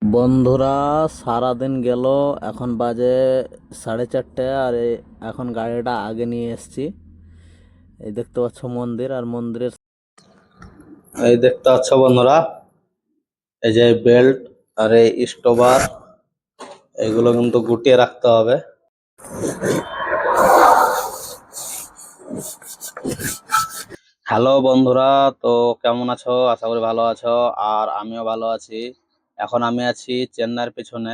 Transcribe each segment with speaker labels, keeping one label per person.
Speaker 1: বন্ধুরা, সারাদিন গেল। এখন বাজে 4:30 আর এখন গাড়িটা আগে নিয়ে এসেছি। এই দেখতে পাচ্ছ মন্দির, আর মন্দিরের এই দেখতে পাচ্ছ বন্ধুরা, এই যে বেল্ট আর এই স্টোবার, এগুলো কিন্তু গুটিয়ে রাখতে হবে। হ্যালো বন্ধুরা, তো কেমন আছো? আশা করি ভালো আছো, আর আমিও ভালো আছি। এখন আমি আছি চেন্নাইয়ের পেছনে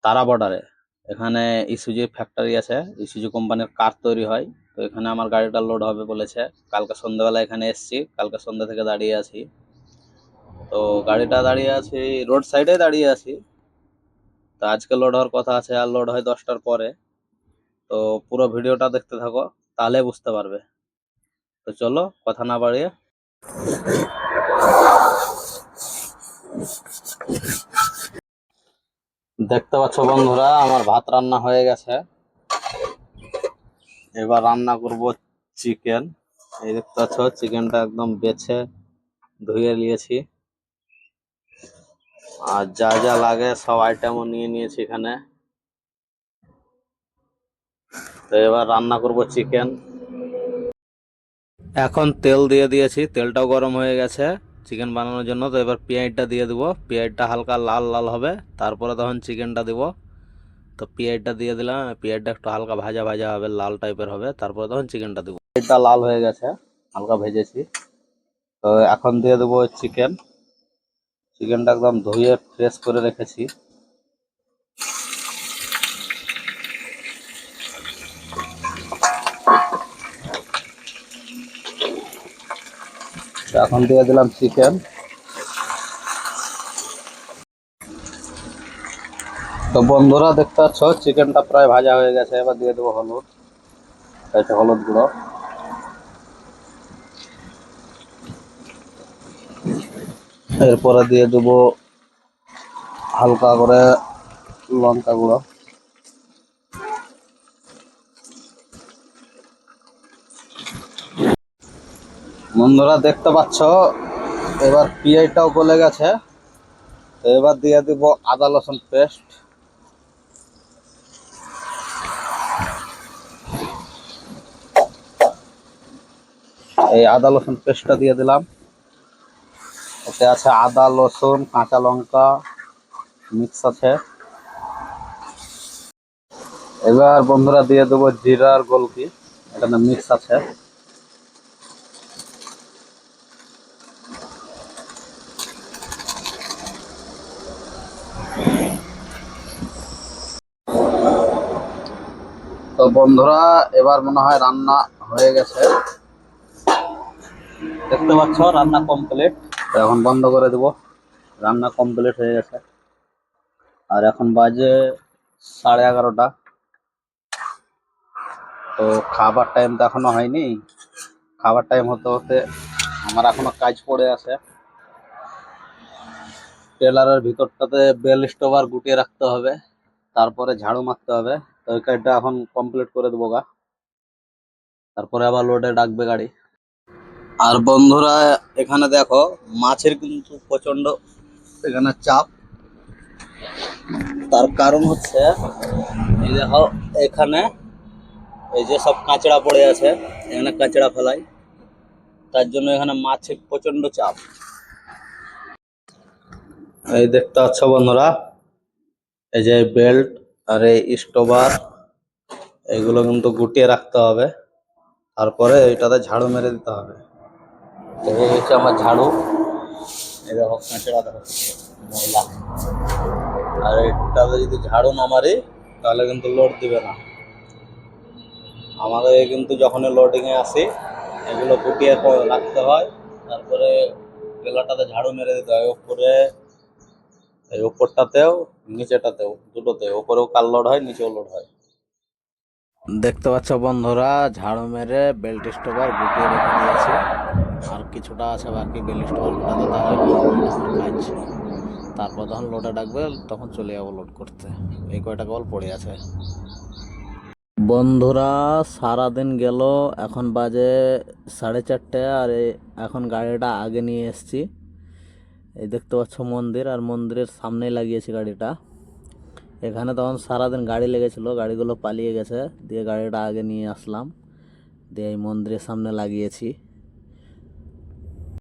Speaker 1: তারা বর্ডারে। এখানে ইসুজু ফ্যাক্টরি আছে, ইসুজু কোম্পানির কার তৈরি হয়। তো এখানে আমার গাড়িটা লোড হবে বলেছে। কালকে সন্ধ্যাবেলা এখানে এসেছি, কালকে সন্ধ্যা থেকে দাঁড়িয়ে আছি। তো গাড়িটা দাঁড়িয়ে আছি, রোড সাইডে দাঁড়িয়ে আছি। তো আজকে লোড হওয়ার কথা আছে, আর লোড হয় 10টার পরে। তো পুরো ভিডিওটা দেখতে থাকো, তাহলে বুঝতে পারবে। তো চলো কথা না বাড়িয়ে, দেখতে পাচ্ছ বন্ধুরা, আমার ভাত রান্না হয়ে গেছে। এবার রান্না করব চিকেন। এই দেখতে পাচ্ছ চিকেনটা একদম বেছে ধুয়ে নিয়েছি, আর যা যা লাগে সব আইটেমও নিয়ে নিয়েছি এখানে। তো এবার রান্না করব চিকেন। এখন তেল দিয়ে দিয়েছি, তেলটাও গরম হয়ে গেছে চিকেন বানানোর জন্য। তো এবার পেঁয়াজটা দিয়ে দেবো, পেঁয়াজটা হালকা লাল লাল হবে, তারপরে তখন চিকেনটা দেবো। তো পেঁয়াজটা দিয়ে দিলাম, পেঁয়াজটা একটু হালকা ভাজা ভাজা হবে, লাল টাইপের হবে, তারপরে তখন চিকেনটা দেবো। পেঁয়াজটা লাল হয়ে গেছে, হালকা ভেজেছি। তো এখন দিয়ে দেবো চিকেন। চিকেনটা একদম ধুয়ে ফ্রেশ করে রেখেছি। তো এখন দিয়ে দিলাম চিকেন। তো বন্ধুরা দেখতে পাচ্ছ চিকেনটা প্রায় ভাজা হয়ে গেছে। এবার দিয়ে দেবো হলুদ, এটা হলুদ গুঁড়ো। এরপরে দিয়ে দেবো হালকা করে লঙ্কা গুঁড়ো। বন্ধুরা দেখতে পাচ্ছ এবার পেঁয়াজটাও গলে গেছে। তো এবার দিয়ে দিব আদা রসুন পেস্ট। এই আদা রসুন পেস্টটা দিয়ে দিলাম। এতে আছে আদা রসুন কাঁচা লঙ্কা মিক্স আছে। এবার বন্ধুরা দিয়ে দেবো জিরার গোলকি, এখানে মিক্স আছে। তো বন্ধুরা এবার মনে হয় রান্না হয়ে গেছে, দেখতে পাচ্ছ রান্না কমপ্লিট। এখন বন্ধ করে দেবো, রান্না কমপ্লিট হয়ে গেছে। আর এখন বাজে 11:30। তো খাবার টাইম তো এখনো হয়নি, খাবার টাইম হতে হতে আমার এখনো কাজ পড়ে আছে। ট্রেলারের ভিতরটাতে বেল স্টোভার গুটিয়ে রাখতে হবে, তারপরে ঝাড়ু মারতে হবে। তো ওই কাজটা এখন কমপ্লিট করে দেবো গা, তারপরে আবার লোডে ডাকবে গাড়ি। আর বন্ধুরা এখানে দেখো মাছের কিন্তু প্রচন্ড এখানে চাপ। তার কারণ হচ্ছে এই দেখো এখানে এই যে সব কাঁচড়া পড়ে আছে, এখানে কাঁচড়া ফেলাই, তার জন্য এখানে মাছের প্রচন্ড চাপ। এই দেখতে পাচ্ছ বন্ধুরা, এই যে বেল্ট আর এই স্টোবার, এগুলো কিন্তু গুটিয়ে রাখতে হবে, তারপরে এইটাতে ঝাড়ু মেরে দিতে হবে। তো এই হচ্ছে আমার ঝাড়ু। এই দেখো কাঁচড়া দেখো, ময়লা। আর এটাতে যদি ঝাড়ু না মারি তাহলে কিন্তু লোড দিবে না। আমাদের কিন্তু যখন লোডিংয়ে আসি এগুলো গুটিয়ে রাখতে হয়, তারপরে ট্রেলারটাতে ঝাড়ু মেরে দিতে হয়। উপরে এই উপরটাতেও নিচেটাতেও দুটোতে, উপরেও কাল লোড হয়, নিচেও লোড হয়। দেখতে পাচ্ছ বন্ধুরা, ঝাড়ু মেরে বেল্ট স্টোভার গুটিয়ে রেখে দিয়েছি। আর কিছুটা আছে বাকি বেল্ট স্টোভার গুটাতে, তাহলে কমপ্লিট আমার কাজ। তারপর যখন লোডে ডাকবে তখন চলে যাবো লোড করতে। এই কয়টা কল পড়ে আছে। বন্ধুরা সারাদিন গেল, এখন বাজে 4:30 আর এখন গাড়িটা আগে নিয়ে এসেছি।
Speaker 2: এই দেখতে পাচ্ছ মন্দির, আর মন্দিরের সামনেই লাগিয়েছি গাড়িটা। এখানে তখন সারাদিন গাড়ি লেগেছিল, গাড়িগুলো পালিয়ে গেছে, দিয়ে গাড়িটা আগে নিয়ে আসলাম, দিয়ে এই মন্দিরের সামনে লাগিয়েছি।